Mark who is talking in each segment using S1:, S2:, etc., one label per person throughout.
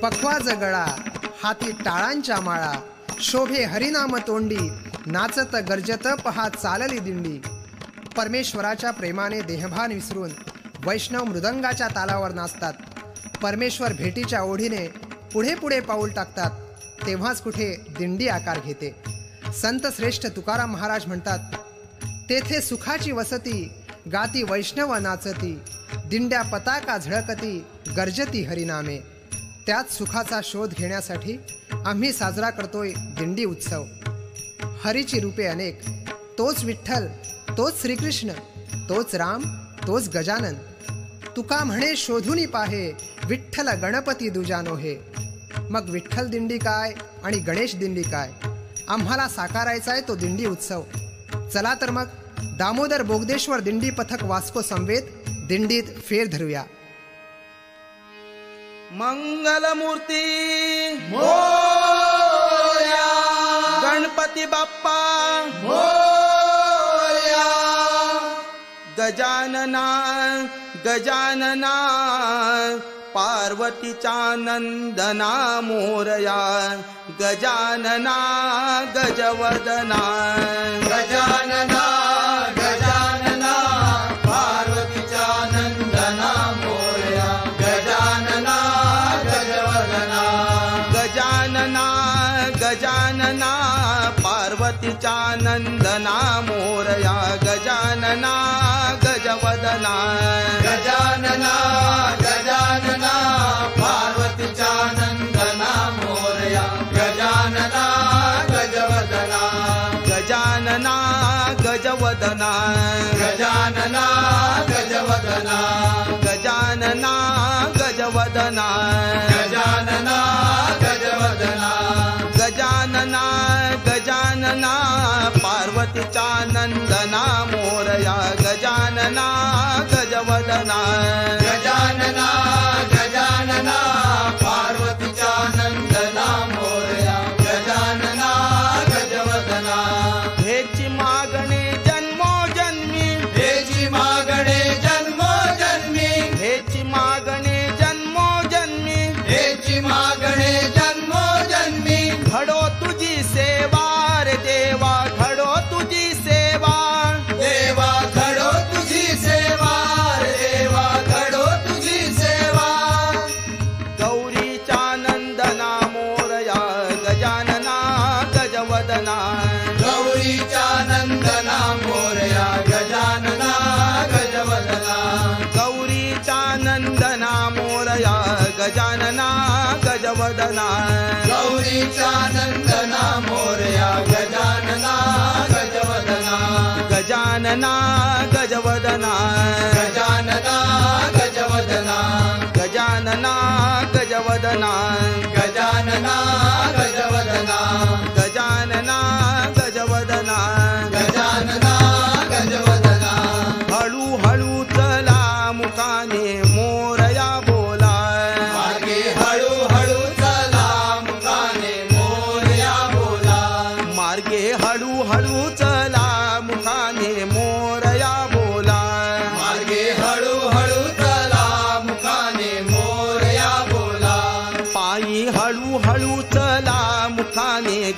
S1: पखवाज गळा, हाती टाळांच्या माळा, शोभे हरिनाम तोंडी, नाचत गर्जत पहा चालली दिंडी. परमेश्वराच्या प्रेमाने देहभान विसरून वैष्णव मृदंगाच्या तालावर नाचतात. परमेश्वर भेटीच्या ओढीने पुढे पुढे पाऊल टाकतात. तेव्हाच कुठे दिंडी आकार घेते. संत श्रेष्ठ तुकाराम महाराज म्हणतात, तेथे सुखाची वसती, गाती वैष्णव नाचती, दिंड्या पताका झळकती, गर्जती हरिनामे. त्याच सुखाचा शोध घेण्यासाठी आम्ही साजरा करतोय दिंडी उत्सव. हरीची रूपे अनेक, तोच विठ्ठल, तोच श्रीकृष्ण, तोच राम, तोच गजानन. तुका म्हणे शोधूनी पाहे, विठ्ठल गणपती दुजानो हे. मग विठ्ठल दिंडी काय आणि गणेश दिंडी काय? आम्हाला साकारायचा आहे तो दिंडी उत्सव. चला तर मग दामोदर बोगदेश्वर दिंडी पथक वास्को समवेत दिंडीत फेर धरूया.
S2: मंगलमूर्ती मोरया, गणपती बाप्पा मोरया, गजानना गजानना, पार्वतीचा नंदना मोरया, गजानना गजवदना.
S3: गजानना गजानना, पार्वतीचा नंदना मोरया, गजानना गजवदना.
S2: गजानना गजानना, पार्वतीचा नंदना मोरया, गजानना गजवदना.
S3: गजानना गजानना, पार्वतीचा नंदना मोरया, गजानना गजवदना.
S2: गजानना गजवदना.
S3: गजानना गजवदना.
S2: गजानना गजवदना.
S3: गजानना गजवदना.
S2: गजानना गजानना, पार्वतीचा नंदना मोरया, गजानना गजवदना.
S3: गजानना गजानना, पार्वतीचा नंदना मोरया, गजानना गजवदना.
S2: हेची मागणी जन्मोजन्मी,
S3: हेची मागणे जन्मोजन्मी,
S2: हेची मागणी जन्मोजन्मी,
S3: हेची मागणे जन्मोजन्मी.
S2: घडो तुझी सेवा रे देवा, घडो तुझी सेवा.
S3: देवा घडो तुझी सेवा रे देवा, घडो तुझी सेवा.
S2: गौरीचा नंदना मोरया, गजानना गजवदना.
S3: गौरीचा नंदना मोरया, गजानना गजवदना.
S2: गौरीचा नंदना मोरया, गजानना गजवदना.
S3: गौरीचा नंदना मोरया, गजानना गजवदना.
S2: गजानना गजवदना.
S3: गजानना गजवदना.
S2: गजानना गजवदना.
S3: गजानना गजवदना.
S2: गजानना गजवदना.
S3: गजानना गजवदना.
S2: हळू हळू चला मुखाने मोरया बोला.
S3: मार्गे हळू हळू चला मुखाने मोरया बोला.
S2: मार्गे हळू हळू चला मुखाने मोरया बोला.
S3: मार्गे हळू हळू चला मुखाने मोरया बोला.
S2: पायी हळू हळू चला मुखाने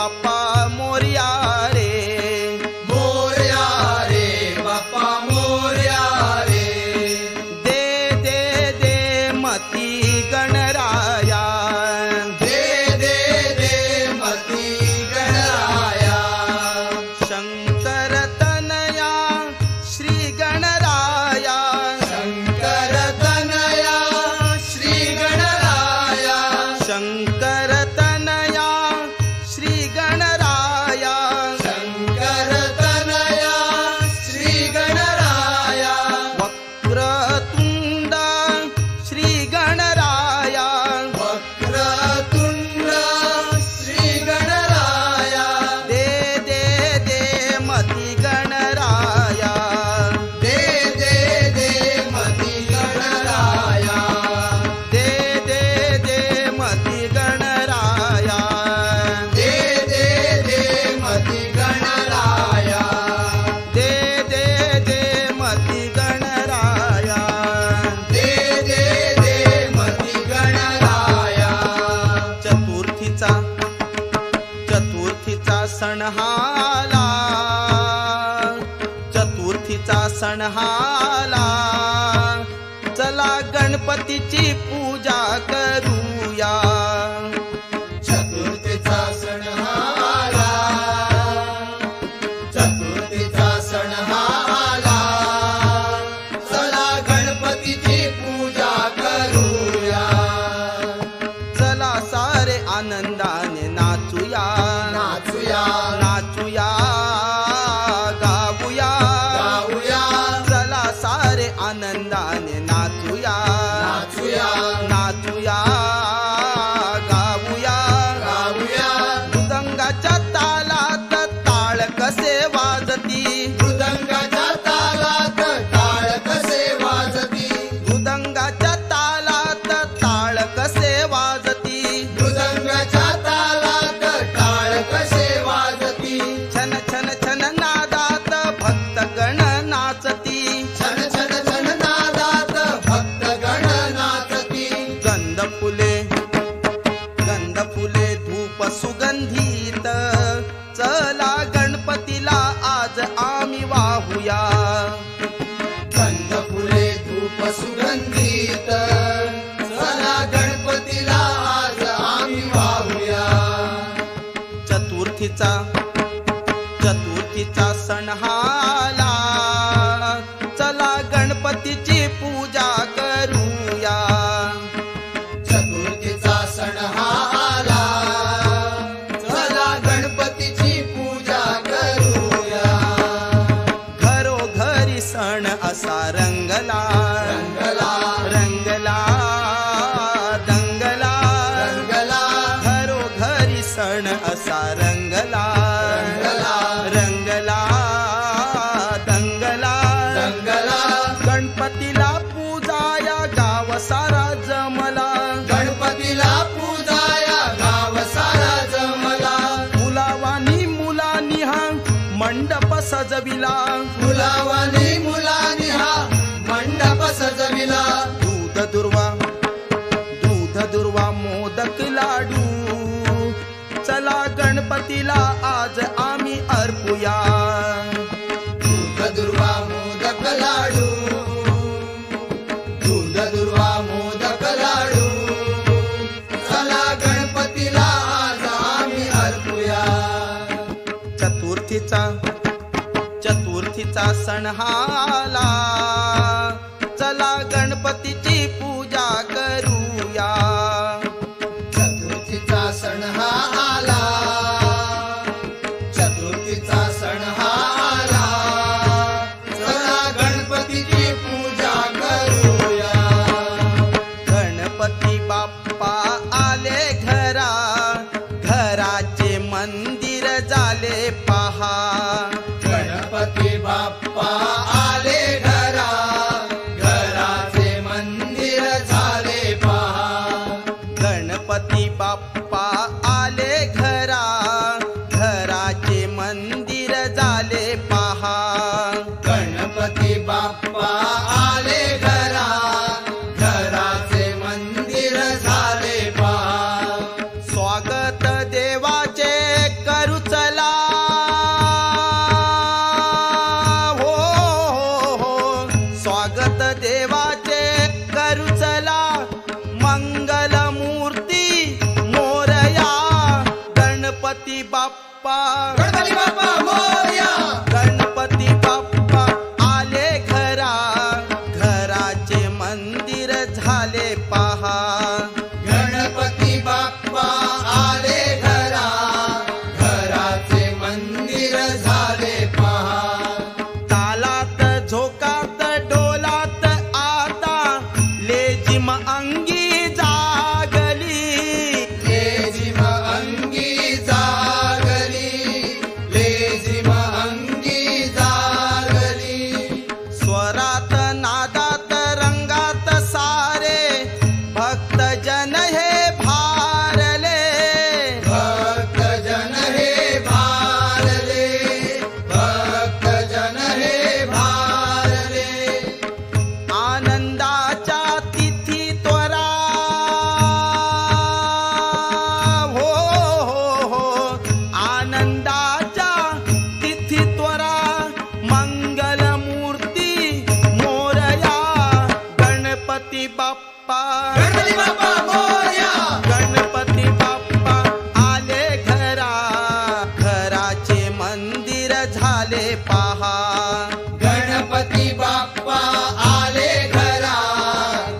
S2: बाप्पा मोरया रे,
S3: मोरया रे बाप्पा मोरया रे.
S2: दे दे दे मती गणराया,
S3: दे दे दे मती गणराया.
S2: शंकर तनया श्री गणराया,
S3: शंकर तनया श्री गणराया.
S2: शंकर तनया श्री गणराया.
S3: शंकर तनया श्री गणराया.
S2: वक्रतुंड श्री गणराया,
S3: वक्रतुंड श्री गणराया.
S2: दे दे दे मती गणराया,
S3: दे दे दे मती गणराया.
S2: दे दे दे मती गणराया.
S3: दे दे दे मती गणराया.
S2: दे दे दे मती गणराया.
S3: दे दे दे मती गणराया.
S2: चतुर्थीचा सण हाला, चतुर्थीचा सण हाला. चला गणपतीची पूजा करूया,
S3: चतुर्थीचा सण आला. चतुर्थीचा सण आला. चला गणपतीची पूजा करूया.
S2: चला सारे आनंदाने नाचूया,
S3: नाचूया
S2: नाचूया गाऊया.
S3: गाऊया.
S2: चला सारे आनंदाने नाचूया,
S3: नाचूया
S2: नाचूया गाऊया.
S3: गाऊया.
S2: मृदंगाच्या तालात ताळ कसे वाजती,
S3: मृदंगाच्या तालात टाळ कसे वाजती.
S2: मृदंगाच्या तालात ताळ कसे वाजती.
S3: मृदंगाच्या तालात टाळ कसे वाजती.
S2: छन छन छन नादात भक्तगण नाचती.
S3: छन छन छन नादात भक्तगण नाचती.
S2: गंध फुले धूप सुगंधीत. चला गणपतीला आज आम्ही वाहूया,
S3: गंध फुले धूप सुगंधीत. चला गणपतीला आज आम्ही वाहूया.
S2: चतुर्थीचा सण हाला. चला गणपतीची पूजा करूया,
S3: चतुर्थीचा सण आला. चला गणपतीची पूजा करूया.
S2: घरोघरी सण असा रंगला,
S3: रंगला
S2: रंगला दंगला.
S3: रंगला
S2: घरोघरी सण असा रंगला,
S3: रंगला
S2: रंगला दंगला.
S3: रंगला.
S2: गणपतीला पूजाया गाव सारा जमला,
S3: गणपतीला पूजाया गाव सारा जमला.
S2: मुलावानी मुलांनी हा मंडप सजविला.
S3: मुलावानी मुलांनी हा मंडप सजविला.
S2: दूध दुर्वा मोदक लाडू. चला गणपतीला आज आम्ही अर्पूया,
S3: दूध दुर्वा मोदक लाडू. दूध दुर्वा मोदक लाडू. चला गणपतीला आज आम्ही अर्पूया.
S2: चतुर्थीचा सण हाला. चला गणपतीची पूजा करूया,
S3: चतुर्थीचा सण आला. चतुर्थीचा सण आला. चला गणपतीची पूजा करूया.
S2: गणपती बाप्पा आले घरा, घराचे मंदिर झाले पहा.
S3: गणपती बाप्पा आले घरा. घराचे मंदिर झाले पहा.
S2: गणपती बाप्पा आले घरा, घराचे मंदिर झाले पहा.
S3: गणपती बाप्पा आले घरा. घराचे मंदिर झाले पहा.
S2: स्वागत देवाचे कर गणपती बाप्पा
S3: गणपती बाप्पा मोरया.
S2: गणपती बाप्पा आले घरा घराचे मंदिर झाले पहा
S3: गणपती बाप्पा आले घरा घराचे मंदिर झाले पहा.
S2: तालात झोकात डोलात आता लेझिम अंगी जागली
S3: लेझिम अंगी जागली लेझिम अंगी जागली.
S2: स्वरात नादात रंगात सारे भक्त जन हे भारले
S3: भक्त जन हे भारले भक्त जन हे भारले.
S2: आनंदाच्या तिथी त्वरा हो हो आनंदाच्या तिथी त्वरा मंगलमूर्ती मोरया गणपती बाप्पा
S3: गणपती बाप्पा मोरया.
S2: गणपती बाप्पा आले घरा घराचे मंदिर झाले पहा
S3: गणपती बाप्पा आले घरा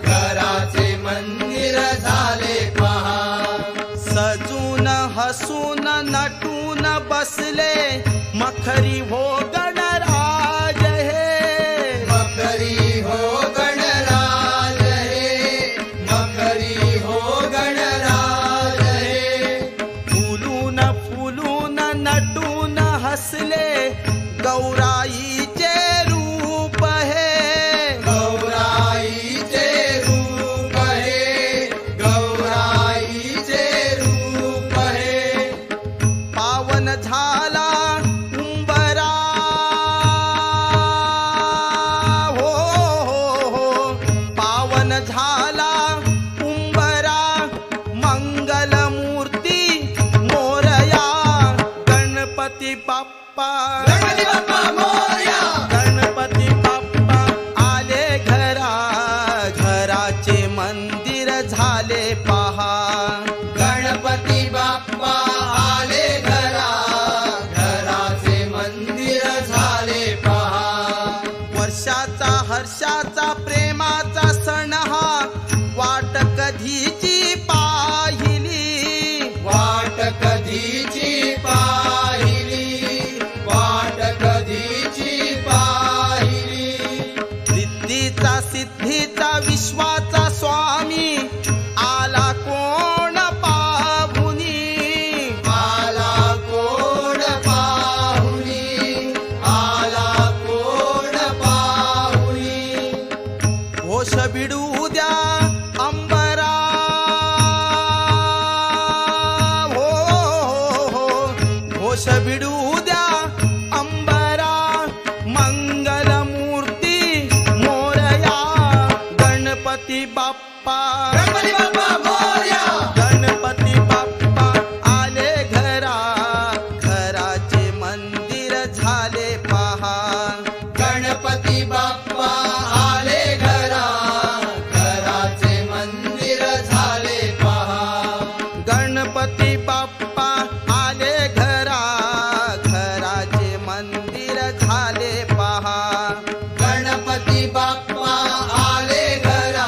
S3: घराचे मंदिर झाले पहा.
S2: सजून हसून नटून बसले मखरी हो गणराज हे
S3: मकरी हो गणराज हे मकरी हो गणराज हे.
S2: फुलून फुलून नटून हसले गौराईचे रूप हे
S3: गौराईचे रूप हे गौराईचे रूप हे.
S2: पावन झाला उंबरा हो पावन झाला उंबरा मंगलमूर्ती मोरया गणपती बाप्पा
S3: गणपती बाप्पा मोरया.
S2: गणपती बाप्पा आले घरा घराचे मंदिर झाले पहा
S3: गणपती बाप्पा आले घरा घराचे मंदिर झाले पहा.
S2: वर्षाचा हर्षाचा प्रेमाचा सण हा वाट कधीची पाहिली
S3: वाट कधीची पाहिली वाट कधीची पाहिली.
S2: रिद्धीचा सिद्धीचा विश्वाचा स्वामी आला कोण पाहुनी
S3: आला कोण पाहुनी आला कोण पाहुनी.
S2: घोष बिडू द्या अंबरा हो घोष बिडू द्या अंबरा मंगलमूर्ती मोरया गणपती बाप्पा
S3: गणपती बाप्पा मोरया.
S2: गणपती बाप्पा आले घरा घराचे मंदिर झाले पहा
S3: गणपती बाप्पा आले घरा घराचे मंदिर झाले पहा.
S2: गणपती बाप्पा आले घरा घराचे मंदिर झाले पहा
S3: गणपती बाप्पा आले घरा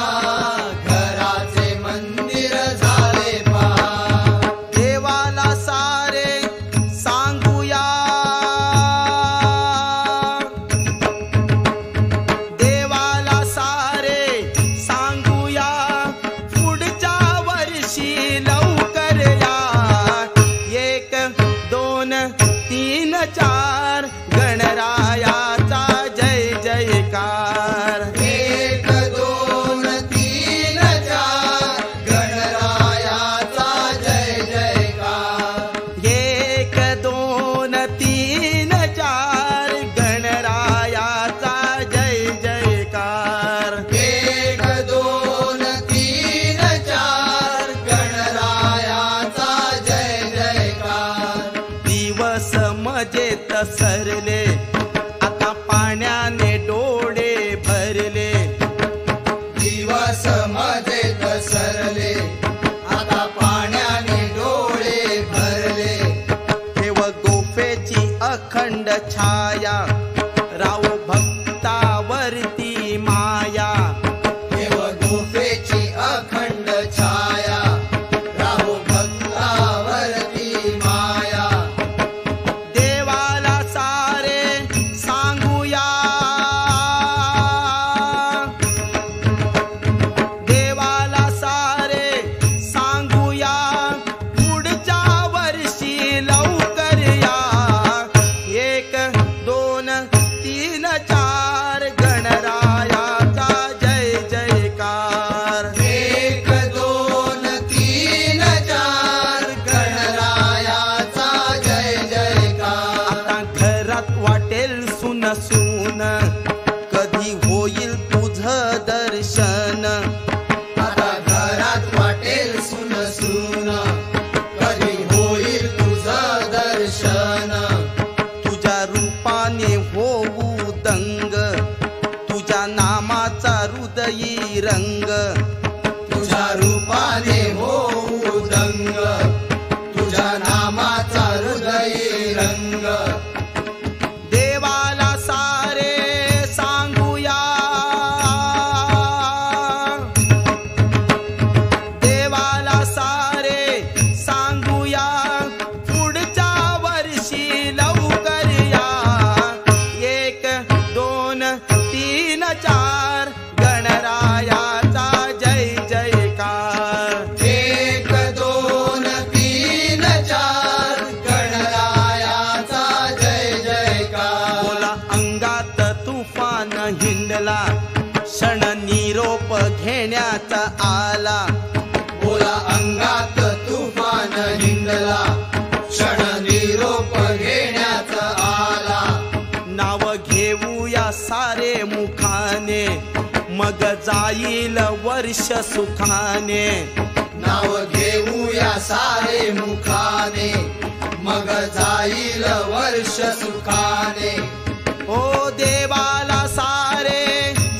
S3: घराचे मंदिर झाले पहा.
S2: देवाला सारे सांगूया देवाला सारे सांगूया पुढच्या वर्षी लवकर या 1 2 3 4 गणरायाचा जय जयकार
S3: 1 2 3 4 गणरायाचा जय जयकार
S2: 1 2 3 4 गणरायाचा जय जयकार
S3: 1 2 3 4 गणरायाचा जय जयकार.
S2: दिवस मजेत सरले आता पाण्याने डोळे भरले
S3: दिवस मजेत सरले आता पाण्याने डोळे भरले.
S2: अखंड छाया राहू भक्तावरती माया
S3: देव गुफेची अखंड छाया राहू भक्तावरती माया
S2: देवाला सारे सांगूया देवाला सारे सांगूया पुढच्या वर्षी लवकर या 1 2 3 4 गणरायाचा जय जयकार
S3: 1 2 3 4 गणरायाचा जय जयकार
S2: आता घरात वाटेल सुन सुन कधी होईल तुझं दर्शन
S3: आता घरात वाटेल सुन सुन कधी होईल तुझं दर्शन
S2: तुझ्या रूपाने होऊ दंग तुझ्या नामाचा हृदयी रंग
S3: तुझ्या रूपाने होऊ दंग तुझ्या नामाचा हृदयी रंग
S2: देवाला सारे सांगूया देवाला सारे सांगूया पुढच्या वर्षी लवकर या 1 2 3 4 गणरायाचा जय जयकार
S3: 1 2 3 4 गणरायाचा जय जयकार
S2: बोला अंगात तुफान हिंडला क्षण निरोप घेण्याचा आला
S3: बोला अंगात तुफान हिंडला क्षण निरोप घेण्याचा आला
S2: नाव घेऊया सारे मुखाने मग जाईल वर्ष सुखाने
S3: नाव घेऊया सारे मुखाने मग जाईल वर्ष सुखाने
S2: ओ देवाला सारे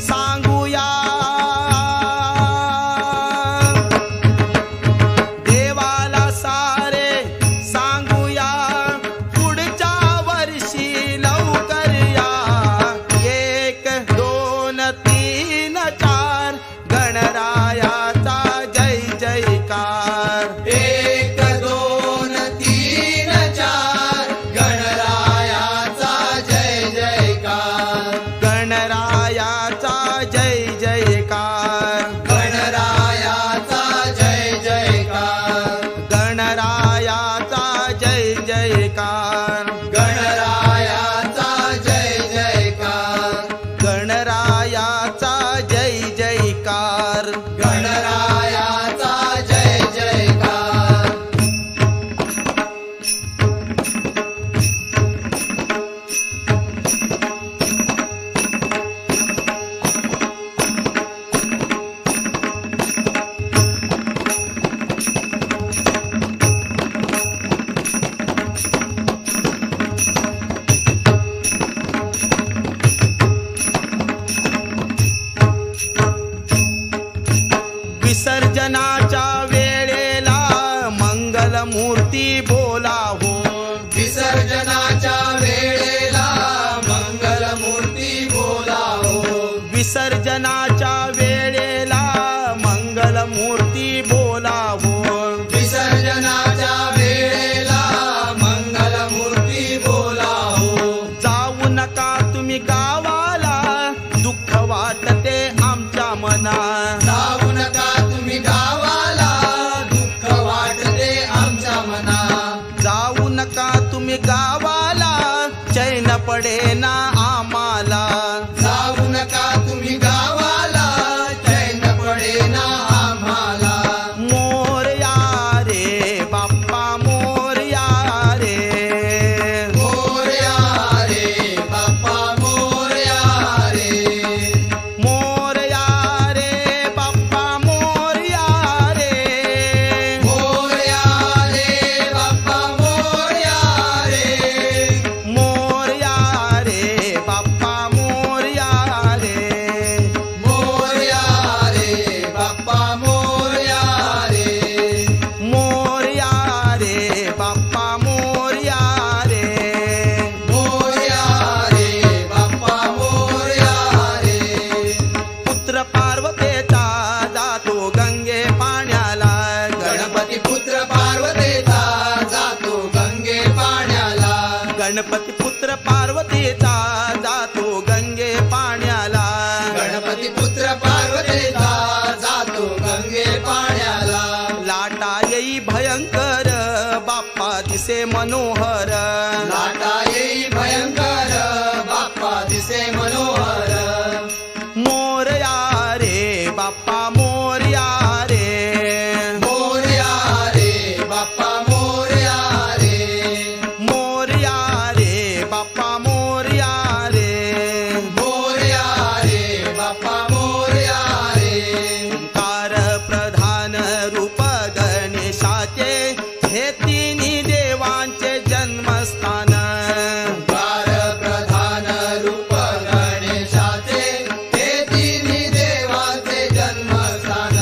S2: सांगूया देवाला सारे सांगूया पुढच्या वर्षी लवकर या 1 2 3 4 गणरायाचा जय जयकार
S3: 1 2 3 4 गणरायाचा जय जयकार
S2: गणरायाचा जय जयकार
S3: गणरायाचा जय जयकार
S2: गणरायाचा जय जयकार
S3: गणरायाचा जय जयकार
S2: गणरायाचा जय जयकार
S3: गणरायाचा जय जयकार
S2: विसर्जनाच्या वेळेला मंगलमूर्ती बोला हो
S3: विसर्जनाच्या वेळेला मंगलमूर्ती बोला हो
S2: विसर्जनाच्या वेळेला मंगलमूर्ती बोला हो
S3: विसर्जनाच्या वेळेला मंगलमूर्ती बोला हो
S2: जाऊ नका तुम्ही गावाला दुःख वाटते आमच्या मनात
S3: जाऊ नका तुम्ही गावाला दुःख वाटते आमच्या मनात
S2: जाऊ नका तुम्ही गावाला चैन पडेना आम्हाला
S3: जाऊ नका तुम्ही गावाला चैन पडेना आम्हाला
S2: मोरया रे बाप्पा मोरया रे
S3: मोरया रे बाप्पा मोरया रे
S2: मोरया रे बाप्पा मोरया रे
S3: मोरया रे बाप्पा मोरया रे
S2: मोरया रे गणपती पुत्र पार्वतीचा जातो गंगे पाण्याला.
S3: गणपती पुत्र पार्वतीचा जातो गंगे पाण्याला.
S2: लाटा येई भयंकर बाप्पा दिसे मनोहर.
S3: लाटा येई भयंकर बाप्पा दिसे मनोहर.
S2: मोरया रे बाप्पा मोरया रे.
S3: मोरया रे बाप्पा मोरया रे.
S2: मोरया रे बाप्पा मोरया रे.
S3: मोरया रे बाप्पा मोरया रे.
S2: ओंकार प्रधान रूप गणेशाचे हे तिन्ही देवांचे जन्मस्थान.
S3: ओंकार प्रधान रूप गणेशाचे हे तिन्ही देवाचे जन्मस्थान.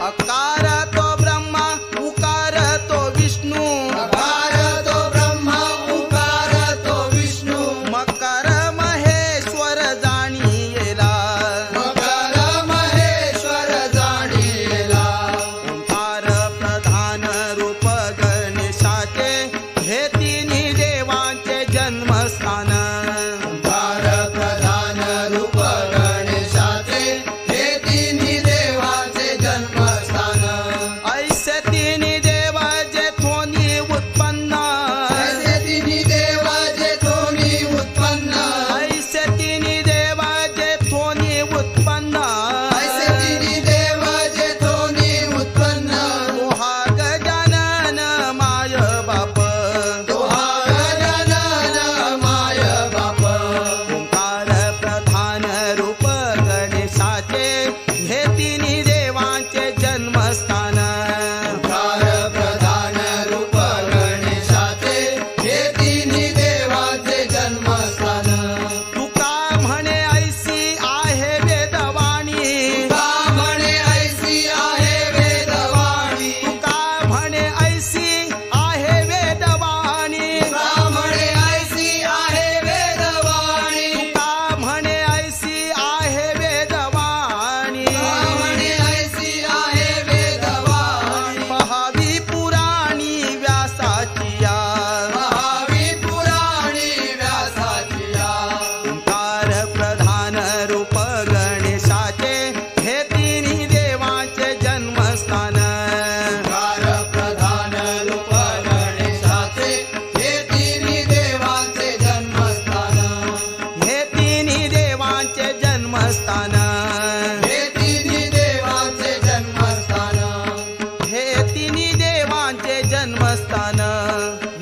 S2: अकार तो ब्रह्मा उकार तो विष्णू.
S3: अकार तो ब्रह्मा उकार तो विष्णू.
S2: मकर महेश्वर जाणीला.
S3: मकर महेश्वर जाणीला.
S2: ओंकार प्रधान रूप गणेशाचे हे तिन्ही देवांचे जन्मस्थान.
S3: ओंकार प्रधान रूप गणेशाचे हे तिन्ही देवाचे जन्मस्थान.
S2: ऐसे तिन्ही देव जेथोनी उत्पन्न.
S3: ऐसे तिन्ही देव जेथोनी उत्पन्न.
S2: ऐसे तिन्ही देव जेथोनी उत्पन्न.
S3: ऐसे तिन्ही देव जेथोनी उत्पन्न.
S2: तो हा गजानन माय बाप.
S3: तो हा गजानन माय बाप.
S2: ओंकार प्रधान रूप गणेशाचे हे तिन्ही देवांचे जन्मस्थान.
S3: ओंकार प्रधान रूप गणेशाचे हे तिन्ही देवाचे जन्मस्थान.
S2: तुका म्हणे ऐसी आहे वेदवाणी.
S3: तुका म्हणे ऐसी आहे वेदवाणी.
S2: तुका म्हणे ऐसी आहे वेदवाणी.
S3: तुका म्हणे ऐसी आहे वेदवाणी.
S2: तुका म्हणे ऐसी आहे वेदवाणी.
S3: तुका म्हणे ऐसी आहे वेदवाणी.
S2: महावी पुराणी व्यासाची या.
S3: महावी पुराणी व्यासाची या.
S2: ओंकार प्रधान रूप गणेशाचे हे तिन्ही देवांचे जन्मस्थान.
S3: ओंकार प्रधान रूप गणेशाचे हे तिन्ही देवाचे जन्मस्थान.
S2: हे तिन्ही देवांचे जन्मस्थान.
S3: हे तिन्ही देवाचे जन्मस्थान.
S2: हे तिन्ही देवांचे जन्मस्थान.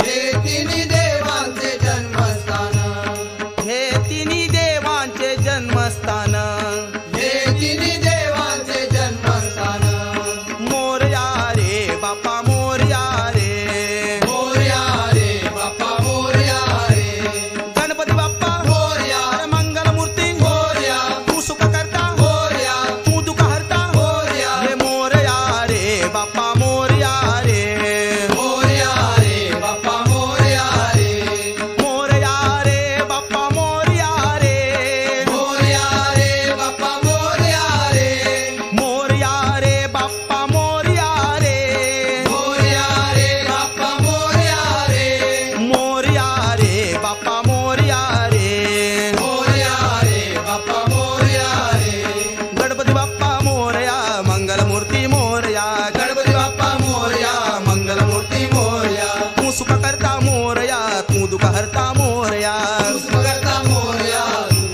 S3: हे तिन्ही देवाचे जन्मस्थान.
S2: हे तिन्ही देवांचे जन्मस्थान.
S3: हे तिन्ही देवाचे जन्मस्थान.
S2: मोरया रे बाप्पा मोरया रे.
S3: मोरया रे बाप्पा मोरया रे.
S2: गणपती बाप्पा
S3: मोरया.
S2: अरे मंगलमूर्ती.
S3: मोरया.
S2: तू सुख करता.
S3: मोरया.
S2: तू दुःख हरता.
S3: मोरया.
S2: हे मोरया रे बाप्पा मोरया रे.
S3: मोरया रे बाप्पा मोरया रे.
S2: मोरया रे बाप्पा मोरया रे.
S3: मोरया रे बाप्पा मोरया रे.
S2: मोरया रे बाप्पा मोरया रे.
S3: मोरया रे बाप्पा मोरया रे.
S2: मोरया रे बाप्पा मोरया रे.
S3: मोरया रे बाप्पा मोरया रे.
S2: गणपती बाप्पा मोरया मंगलमूर्ती मोरया.
S3: गणपती बाप्पा मोरया मंगलमूर्ती मोरया.
S2: तू सुख करता मोरया. तू दुःख हरता मोरया.
S3: करता मोरया.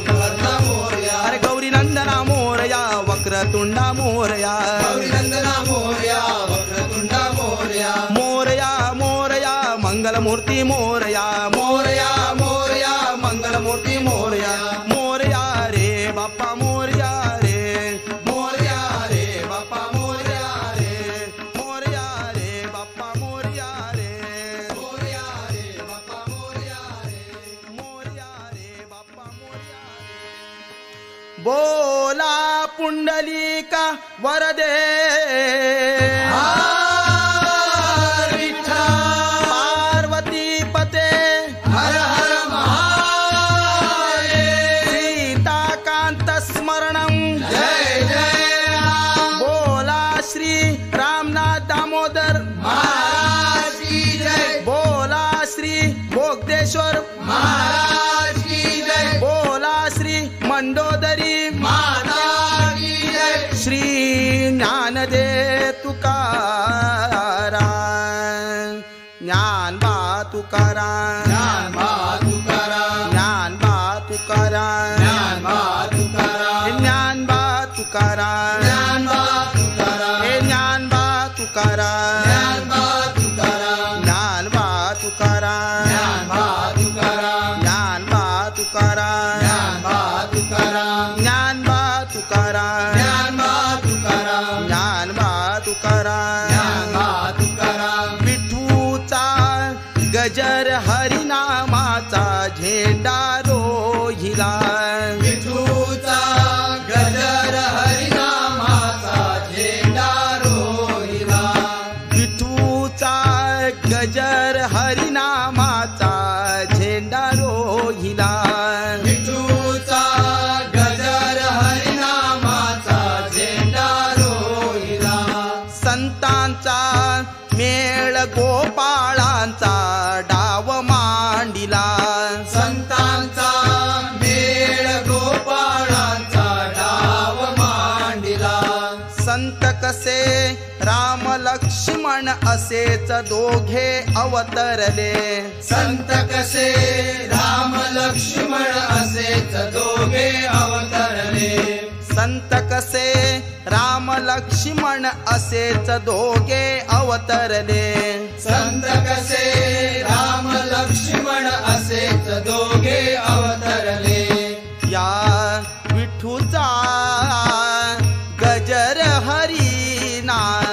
S3: करता मोरया.
S2: अरे गौरी नंदना मोरया वक्रतुंडा मोरया.
S3: गौरीनंदना मोरया वक्रतुंडा मोरया.
S2: मोरया मोरया मंगलमूर्ती मोरया.
S3: मोरया मोरया मंगलमूर्ती मोरया.
S2: मोरया रे बाप्पा मोरया रे.
S3: मोरया रे बाप्पा मोरया रे.
S2: मोरया रे बाप्पा मोरया रे.
S3: मोरया रे बाप्पा मोरया रे.
S2: मोरया रे बाप्पा मोरया रे. बोला पुंडलिका वरदे.
S3: हर विठ्ठल.
S2: पार्वती पते.
S3: हर हर महादेव.
S2: सीताकांत स्मरणं.
S3: जय जय राम.
S2: बोला श्री रामनाथ दामोदर
S3: महाराज की जय.
S2: बोला श्री योगेश्वर
S3: महाराज की जय,
S2: बोला श्री मंडोदरी
S3: माता की जय,
S2: श्री ज्ञानदेव तुकाराम, ज्ञानबा तुकाराम,
S3: ज्ञानबा तुकाराम,
S2: ज्ञानबा तुकाराम,
S3: ज्ञानबा तुकाराम,
S2: ज्ञानबा तुकाराम,
S3: ज्ञानबा तुकाराम,
S2: हे ज्ञानबा तुकाराम,
S3: ज्ञानबा तुकाराम,
S2: ज्ञानबा तुकाराम,
S3: ज्ञानबा तुकाराम,
S2: ज्ञानबा तुकाराम,
S3: ज्ञानबा तुकाराम,
S2: ज्ञानबा तुकाराम,
S3: ज्ञानबा तुकाराम,
S2: ज्ञानबा तुकाराम,
S3: ज्ञानबा तुकाराम,
S2: विठूचा गजर हरिनामाचा झेंडा रोहिला,
S3: विठूचा गजर हरिनामाचा झेंडा रोहिला,
S2: विठूचा गजर हरिनामाचा झेंडा रोहिला,
S3: विठूचा गजर हरिनामाचा झेंडा रोहिला,
S2: संतांचा मेळ गोपाळांचा डाव मांडिला,
S3: संतांचा मेळ गोपाळांचा डाव मांडिला,
S2: संत कसे राम लक्ष्मण असेच दोघे अवतरले,
S3: संत कसे राम लक्ष्मण असेच दोघे अवतरले,
S2: संत कसे राम लक्ष्मण असेच दोघे अवतरले,
S3: संत कसे राम लक्ष्मण असेच दोघे अवतरले,
S2: या विठूचा गजर हरिनामाचा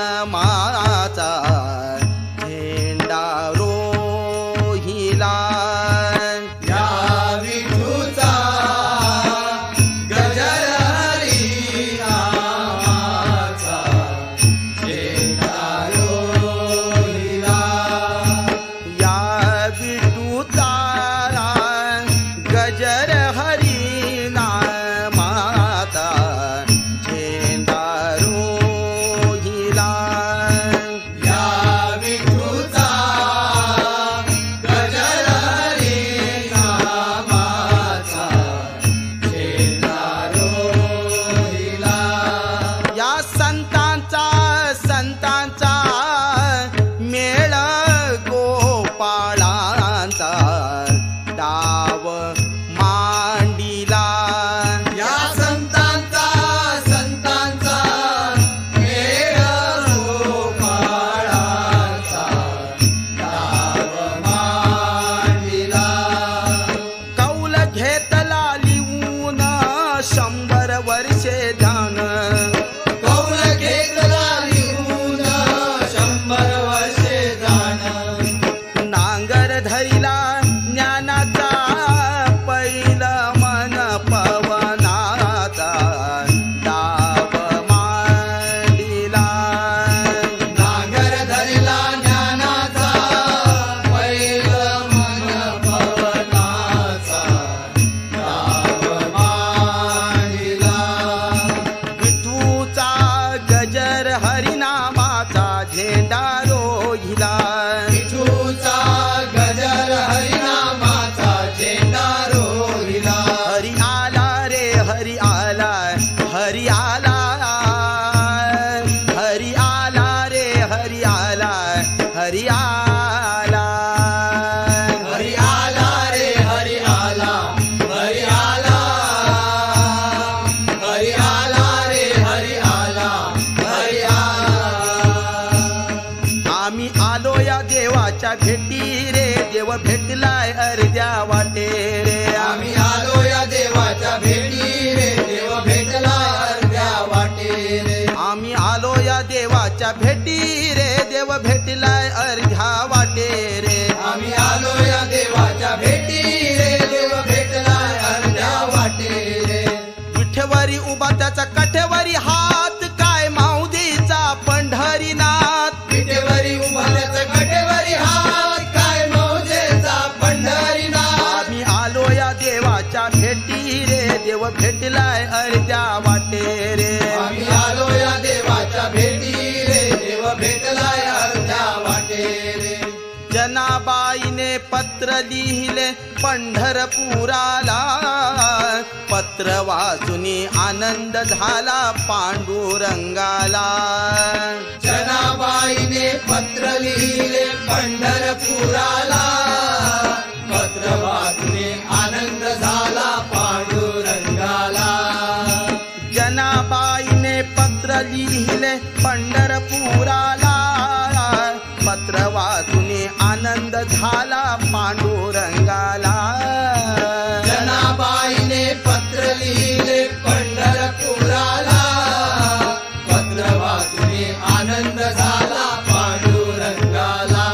S2: झेंडा रोहिला,
S3: या विठूचा गजर हरिनामाचा झेंडा रोहिला,
S2: या विठूचा गजर हरिनामाचा झेंडा रोहिला,
S3: या विठूचा गजर हरिनामाचा झेंडा रोहिला,
S2: या संतांचा मेळ गोपाळांचा डाव मांडिला,
S3: या संतांचा मेळ गोपाळांचा डाव मांडिला,
S2: कौल घेतला लिहून 100 वर्षे ध्यान,
S3: कौल घेतला लिहून 100 वर्षे ध्यान,
S2: नांगर धरिला ज्ञानाचा पैल मन पवनाचा डाव मांडिला,
S3: नांगर धरला ज्ञानाचा पैल मन पवनाचा डाव मांडिला,
S2: विठूचा गजर हरिनामाचा झेंडा रोहिला,
S3: विठूचा गजर हरिनामाचा झेंडा रोहिला,
S2: हरी आला रे हरी आला, हरी आला, हरी आला रे हरी आला, हरी आला,
S3: हरि आला रे हरि आला, हरि आला, हरि आला रे हरि आला, हरि आला,
S2: आम्ही आलो या देवाच्या भेटी रे, देव भेटलाय अर्ध्या वाटे रे,
S3: आम्ही आलो या देवाच्या भेटी रे, देव भेटला अर्ध्या वाटे रे,
S2: आम्ही आलो या देवाच्या भेटी रे, देव भेटलाय अर्ध्या वाटे रे,
S3: आम्ही आलो या देवाच्या भेटी रे, देव भेटला अर्ध्या वाटे रे,
S2: विठेवरी उभा त्याचा काठेवरी हात, काय माऊलीचा पंढरीनाथ,
S3: विटेवरी उभा त्याचा कटेवरी हात, काय मौजेचा पंढरीनाथ,
S2: आम्ही आलो या देवाच्या भेटी रे, देव भेटलाय अर्ध्या वाटे रे,
S3: आम्ही आलो या देवाच्या भेटी रे, देव भेटला अर्ध्या वाटे रे,
S2: जनाबाईने पत्र लिहिले पंढरपुराला, पत्र वाचुनी आनंद झाला पांडुरंगाला.
S3: जनाबाईने पत्र लिहिले पंढरपुराला, पत्र वाचूने आनंद झाला पांडुरंगाला.
S2: जनाबाईने पत्र लिहिले पंढरपुराला, पत्र वाचुनी आनंद झाला पांडुरंगाला.
S3: जनाबाईने पत्र लिहिले पंढरपुराला, पत्र वाचूने आनंद झाला पांडुरंगाला.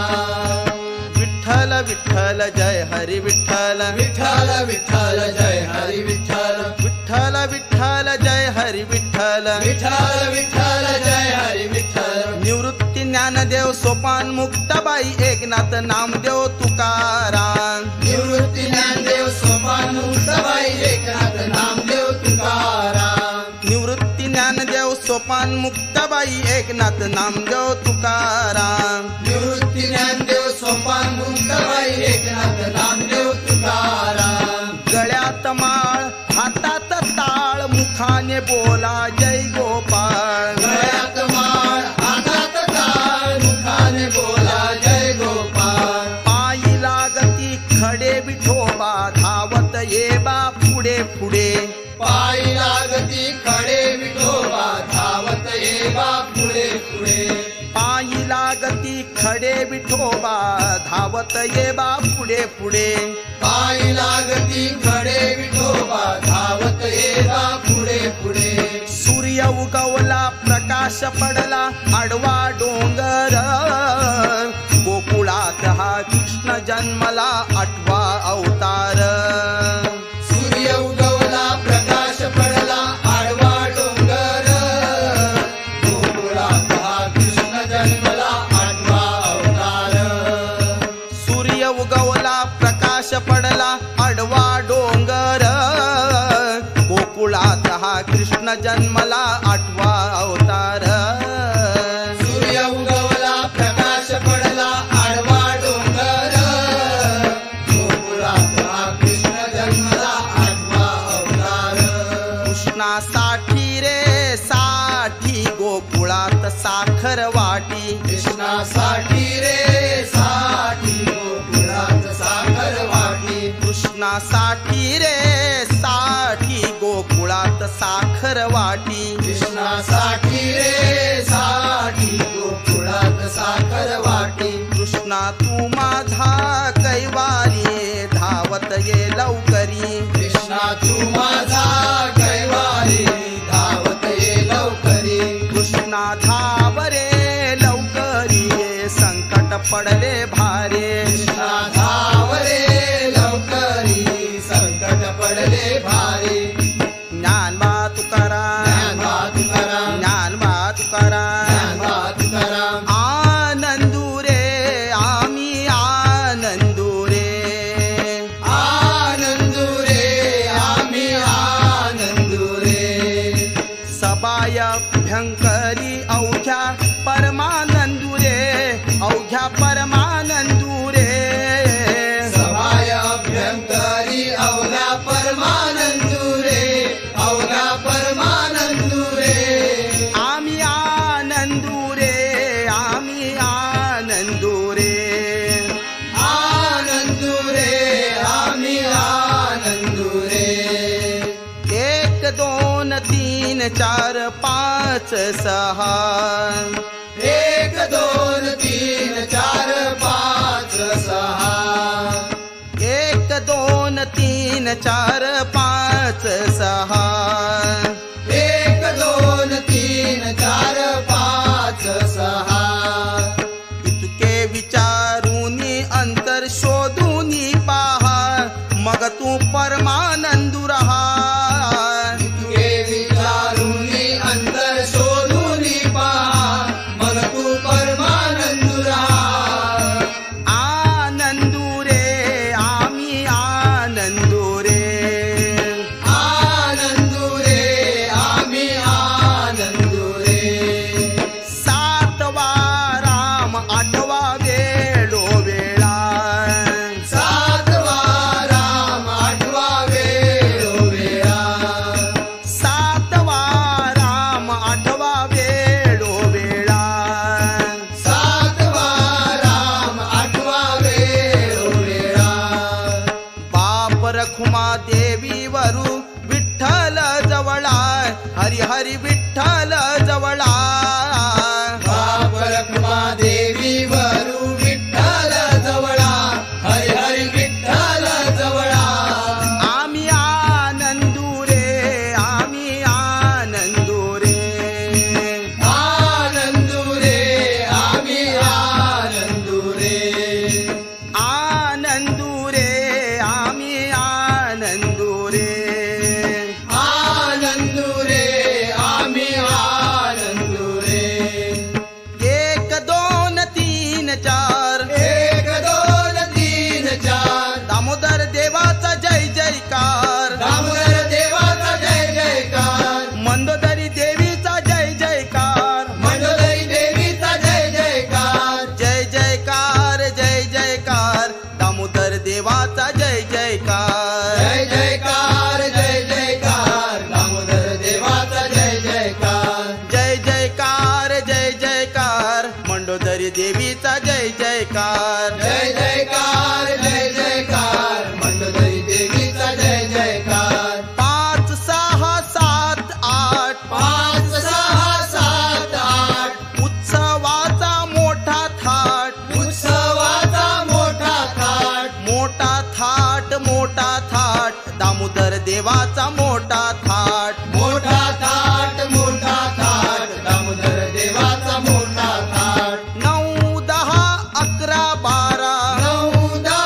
S2: विठ्ठल विठ्ठल जय हरी विठ्ठल,
S3: विठ्ठल विठ्ठल जय हरी विठ्ठल,
S2: विठ्ठल विठ्ठल जय हरी विठ्ठल.
S3: विठ्ठल विठ्ठल जय हरी विठ्ठल.
S2: निवृत्ती ज्ञानदेव सोपान मुक्ताबाई एकनाथ नामदेव तुकाराम.
S3: निवृत्ती ज्ञानदेव सोपान मुक्ताबाई एकनाथ नामदेव तुकाराम.
S2: निवृत्ती ज्ञानदेव सोपान मुक्ताबाई एकनाथ नामदेव तुकाराम.
S3: निवृत्ती ज्ञानदेव सोपान मुक्ताबाई एकनाथ नामदेव तुकाराम.
S2: गळ्यात माळ हातात ताळ मुखाने बोला जय गोपाळ.
S3: गळ्यात माळ हातात टाळ मुखाने बोला जय गोपाळ.
S2: पायी लागती खडे विठोबा धावत ये बा पुढे पुढे.
S3: पायी लागती खडे विठोबा धावत ये बा पुढे पुढे.
S2: पायी लागती खडे विठोबा धावत ये बा पुढे पुढे.
S3: पायी लागती खडे विठोबा धावत ये बा पुढे पुढे.
S2: सूर्य उगवला प्रकाश पडला आडवा डोंगर, गोकुळात हा कृष्ण जन्मला 8वा अवतार.
S3: सूर्य उगवला प्रकाश पडला आडवा डोंगर, गोकुळात हा कृष्ण जन्मला 8वा अवतार.
S2: सूर्य उगवला प्रकाश पडला आडवा डोंगर, गोकुळात हा कृष्ण जन्मला 8वा अवतार.
S3: सूर्य उगवला प्रकाश पडला आडवा डोंगर, गोकुळात हा कृष्ण जन्मला 8वा अवतार.
S2: कृष्णासाठी रे साठी गोकुळात साखर वाटी.
S3: कृष्णासाठी रे साठी गोकुळात साखर वाटी.
S2: कृष्णासाठी रे साठी गोकुळात साखर वाटी.
S3: कृष्णासाठी रे साठी गोकुळात साखर वाटी.
S2: कृष्णा तू माझा कैवारी धावत ये लवकरी.
S3: कृष्णा तू माझा कैवारी धावत ये लवकरी.
S2: कृष्णा धाव रे लवकरी संकट पडले भारे.
S3: कृष्णा धाव रे लवकरी संकट पडले भारी.
S2: ज्ञानबा तुकाराम,
S3: ज्ञानबा तुकाराम,
S2: ज्ञानबा तुकाराम.
S3: ज्ञानबा तुकाराम.
S2: आनंदू रे आम्ही आनंदू रे.
S3: आनंदू रे आम्ही आनंदू रे.
S2: सबाय भयंकरी अवघ्या परमानंदू रे, अवघ्या परमानंदू रे.
S3: सभाय अभ्यंकरी अवघा परमानंदू रे, अवघा परमानंदू रे.
S2: आम्ही आनंदू रे, आम्ही आनंदू रे.
S3: आनंदू रे आम्ही आनंदू रे.
S2: 1 2 3 4 5 6.
S3: 1 2 3 4 5 6.
S2: 1 2 3 4 5 6.
S3: 1 2 3 4 5 6.
S2: इतके विचारूनी अंतर शोधूनी पहा, मग तू परमानंदू रहा.
S3: तुके विचारूनी अंतर शोधूनी पहा, मग तू परमानंदू रहा.
S2: आनंदू रे आम्ही आनंदू रे.
S3: आनंदू रे
S2: रखुमा देवी वरू विठ्ठल जवळा हरी हरी विठ्ठल जवळा
S3: बाप रखुमा देवी वरू विठ्ठल जवळा हरी हरी विठ्ठल जवळा
S2: आम्ही आनंदू रे आम्ही आनंदू रे
S3: आनंदू रे आम्ही आनंदू रे
S2: आनंदू रे आम्ही आनंदू रे
S3: आनंदू रे आम्ही आनंदू रे
S2: एक दोन तीन चार
S3: एक दोन तीन चार
S2: दामोदर देवाचा जय जयकार
S3: दामोदर देवाचा जय जयकार
S2: मंदोदरी देवीचा जय जयकार
S3: मंडोदरी देवीचा जय जयकार
S2: जय जयकार जय जयकार दामोदर देवाचा जय जयकार
S3: जय जयकार जय जयकार दामोदर देवाचा जय जयकार
S2: जय जयकार जय जयकार मंडोदरी देवीचा जय जयकार
S3: जय जयकार जय जयकार मंडोदरी देवीचा जय जयकार
S2: 5 6 7 8
S3: 5 6 7 8
S2: उत्सवाचा मोठा थाट
S3: उत्सवाचा मोठा थाट
S2: मोठा थाट मोठा थाट दामोदर देवाचा मोठा थाट
S3: मोठा थाट मोठा थाट दामोदर देवाचा मोठा थाट
S2: 9 10 11 12
S3: 9 10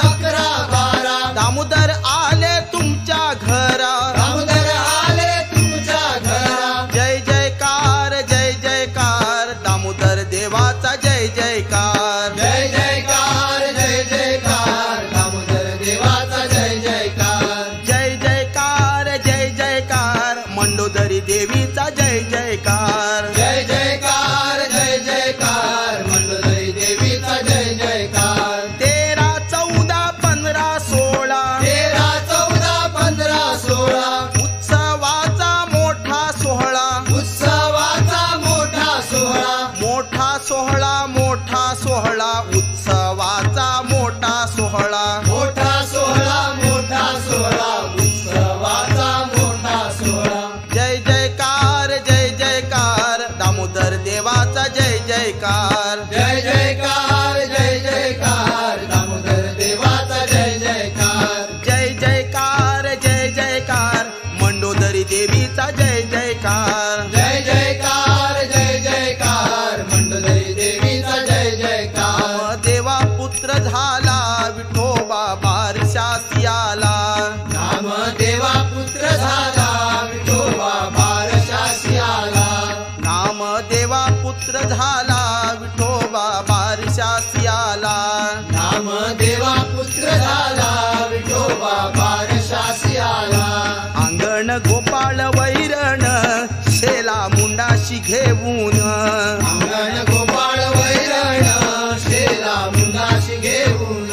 S3: 11 12
S2: दामोदर आले तुमच्या घरा
S3: दामोदर आले तुमच्या घरा
S2: जय जयकार जय जयकार दामोदर देवाचा जय जयकार
S3: जय जयकार जय जयकार दामोदर देवाचा जय जयकार
S2: जय जयकार जय जयकार मंडोदरी देवीचा जय जयकार
S3: जय जयकार जय जयकार मंडोदरी देवीचा जय जयकार
S2: 13 14 15 16
S3: 13 14 15 16
S2: उत्सवाचा मोठा सोहळा
S3: उत्सवाचा मोठा सोहळा
S2: मोठा सोहळा मोठा सोहळा उत्सवाचा मोठा सोहळा
S3: मोठा सोहळा मोठा सोहळा उत्सवाचा मोठा सोहळा
S2: जय जयकार जय जयकार दामोदर देवाचा जय जयकार
S3: जय जयकार जय जयकार दामोदर देवाचा जय जयकार
S2: जय जयकार जय जयकार मंडोदरी देवीचा जय जयकार
S3: जय जयकार जय जयकार मंडोदरी देवीचा जय जयकार
S2: देवा पुत्र झाला विठोबा बारशासी आला
S3: नाम देवा पुत्र झाला विठोबा बारशासी आला
S2: नाम देवा पुत्र झाला विठोबा बारशासी आला
S3: नाम देवा पुत्र झाला विठोबा बारशासी आला
S2: अंगण गोपाळ वैरण शेला मुंडाशी घेऊन
S3: अंगण गोपाळ वैरण शेला मुंडाशी घेऊन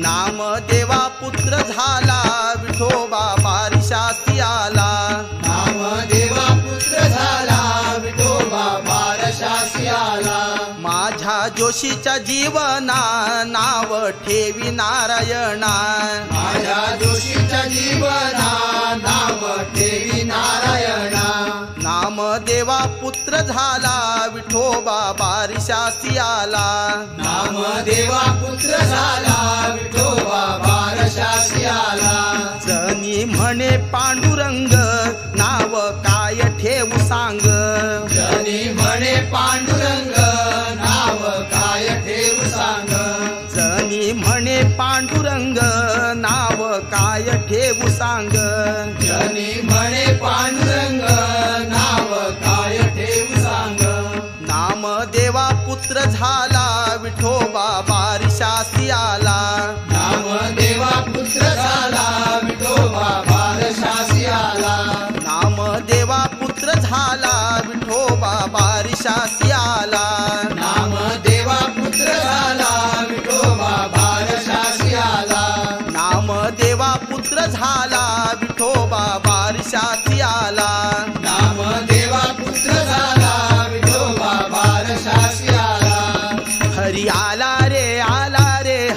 S2: नाम देवा पुत्र झाला विठोबा बारशासी आला
S3: नाम देवा पुत्र झाला विठोबा बारशासी आला
S2: माझ्या जोशीच्या जीवना नाव ठेवी नारायणा
S3: माझ्या जोशीच्या जीवना नाव ठेवी नारायणा
S2: नाम देवा पुत्र झाला विठोबा बारशासी आला
S3: नाम देवा पुत्र झाला विठोबा बारशासी आला
S2: जनी म्हणे पांडुरंग नाव काय ठेवू सांग
S3: जनी म्हणे पांडुरंग नाव काय ठेवू सांग
S2: जनी म्हणे पांडुरंग नाव काय ठेवू सांग
S3: जनी म्हणे पांडुरंग नाव काय ठेवू सांग
S2: नाम देवा पुत्र झाला विठोबा बारशासी आला
S3: नाम देवा पुत्र झाला विठोबा बारशासी आला
S2: नाम देवा पुत्र झाला विठोबा बारशासी आला
S3: नाम देवा पुत्र झाला विठोबा बारशासी आला
S2: नाम देवा पुत्र झाला विठोबा बारशासी आला
S3: नाम देवा पुत्र झाला विठोबा बारशासी आला
S2: हरी आला रे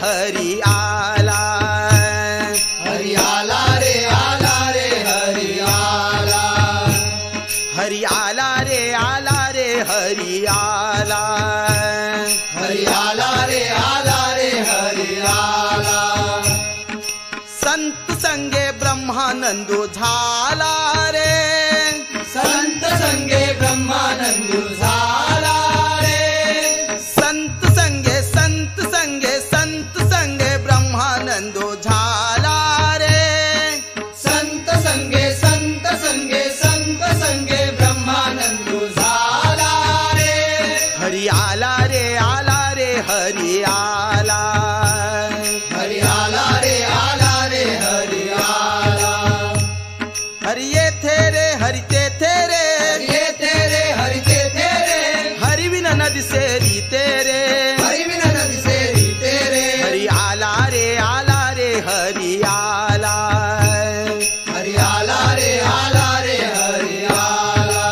S2: हरी आला
S3: हरी आला
S2: संत संगे ब्रह्मानंदू झाला रे
S3: संत संगे ब्रह्मानंदू झाला रे
S2: संत संगे संत संगे संत संगे ब्रह्मानंदू झाला रे
S3: संत संगे संत संगे संत संगे ब्रह्मानंदू झाला रे
S2: हरी आला रे आला रे हरी आला
S3: हरी आला रे आला रे हरी आला
S2: हरी येथे रे हरी तेथे रे
S3: ये तेरे हरि ते तेरे
S2: हरी विन नदी सेरी तेरे
S3: हरि बिना नदी से री तेरे
S2: हरी आला रे हरी आला
S3: हरि आला रे हरि आला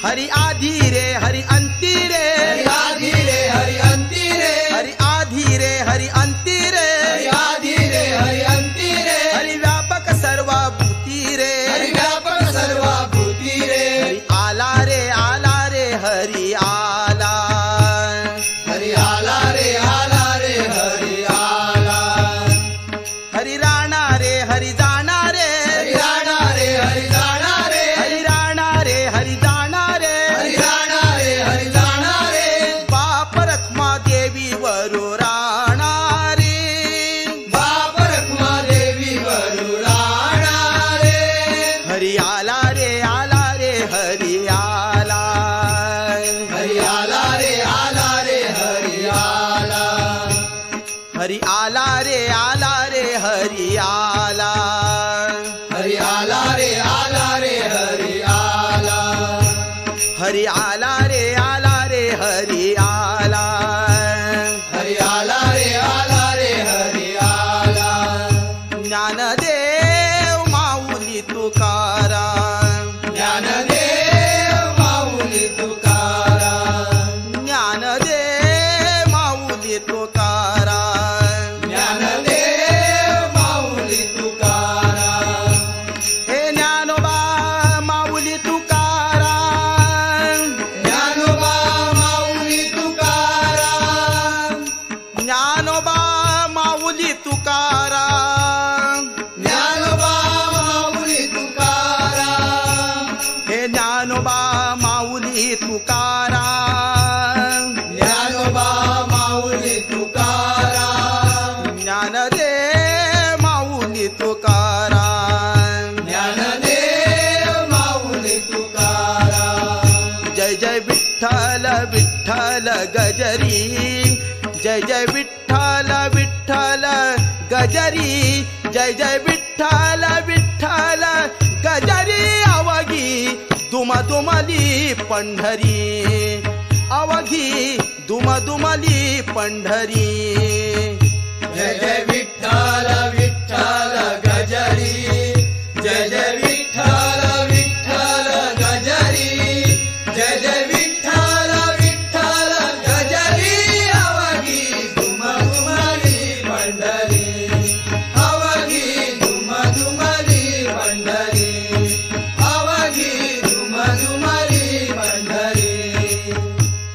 S2: हरी आधी रे हरी अंती रे
S3: हरि आधी रे हरि अंती रे
S2: हरी आधी रे हरी अंती रे
S3: हरि आधी रे हरि अंती रे
S2: हरी व्यापक सर्वभूती रे
S3: हरि व्यापक सर्वभूती रे
S2: हरी आला रे हरी आला
S3: हरि आला रे हरि आला
S2: हरी राणा रे हरी जाना रे
S3: हरि राणा रे हरि जाणा रे
S2: हरी राणा रे हरी जाना रे
S3: हरि राणा रे हरि जाणा रे
S2: बाप रखमा देवी वरू राणा रे
S3: बाप रखमा देवी वरू राणा रे
S2: हरी आला रे हरी आला
S3: हरि आला रे हरि आला
S2: हरी आला रे हरी आला
S3: हरि आला रे हरि आला
S2: हरी आला रे हरी आला
S3: हरि आला रे हरि आला
S2: ज्ञानदेव माऊली तुकाराम
S3: ज्ञानदेव माऊली तुकाराम
S2: ज्ञानदेव माऊली तुकाराम
S3: ज्ञानदेव माऊली तुकाराम
S2: हे ज्ञानोबा माऊली तुकाराम
S3: ज्ञानोबा माऊली तुकाराम
S2: ज्ञानोबा माऊली तुकाराम
S3: ज्ञानोबा माऊली तुकाराम
S2: हे ज्ञानोबा माऊली तुकाराम
S3: ज्ञानोबा माऊली तुकाराम
S2: ज्ञानदेव माऊली तुकाराम
S3: ज्ञानदेव माऊली तुकाराम
S2: जय जय विठ्ठल विठ्ठल गजरी जय जय विठ्ठल विठ्ठल गजरी जय जय विठ्ठल विठ्ठल गजरी अवघी दुमदुमली पंढरी अवघी दुमदुमली पंढरी
S3: जय जय विठ्ठल विठ्ठल गजरी जय जय विठ्ठल विठ्ठल गजरी जय जय विठ्ठल विठ्ठल गजरी अवघी दुमदुमली पंढरी अवघी दुमदुमली पंढरी अवघी दुमदुमली पंढरी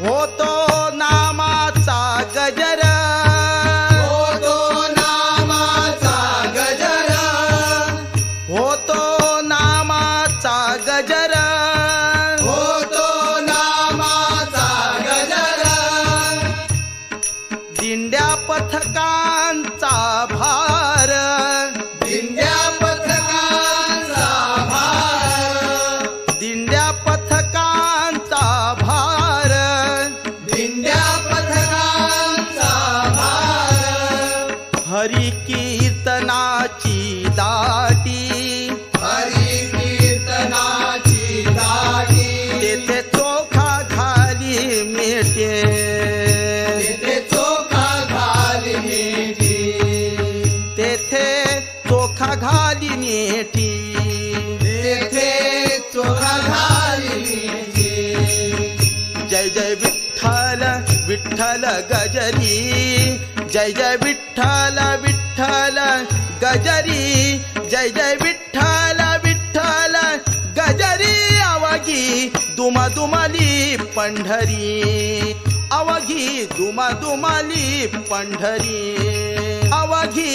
S2: होतो नामाचा गजर
S3: होतो नामाचा गजर
S2: होतो नामाचा गजर
S3: होतो नामाचा गजर
S2: दिंड्या पथकांचा भार
S3: दिंड्या पथकांचा भार
S2: दिंड्या पथकांचा भार
S3: दिंड्या पथकांचा भार
S2: हरी कीर्तनाची दाटी
S3: हरी कीर्तनाची दाटी
S2: तेथे चोखा खाली मिटे
S3: तिथे चोखा घाली मिठी
S2: तेथे चोखा घाली नेटी
S3: तेथे चोखा घाली मिठी
S2: जय जय विठ्ठल विठ्ठल गजरी जय जय विठ्ठल विठ्ठल गजरी जय जय विठ्ठल विठ्ठल गजरी अवघी दुमदुमली पंढरी अवघी दुमदुमली पंढरी अवघी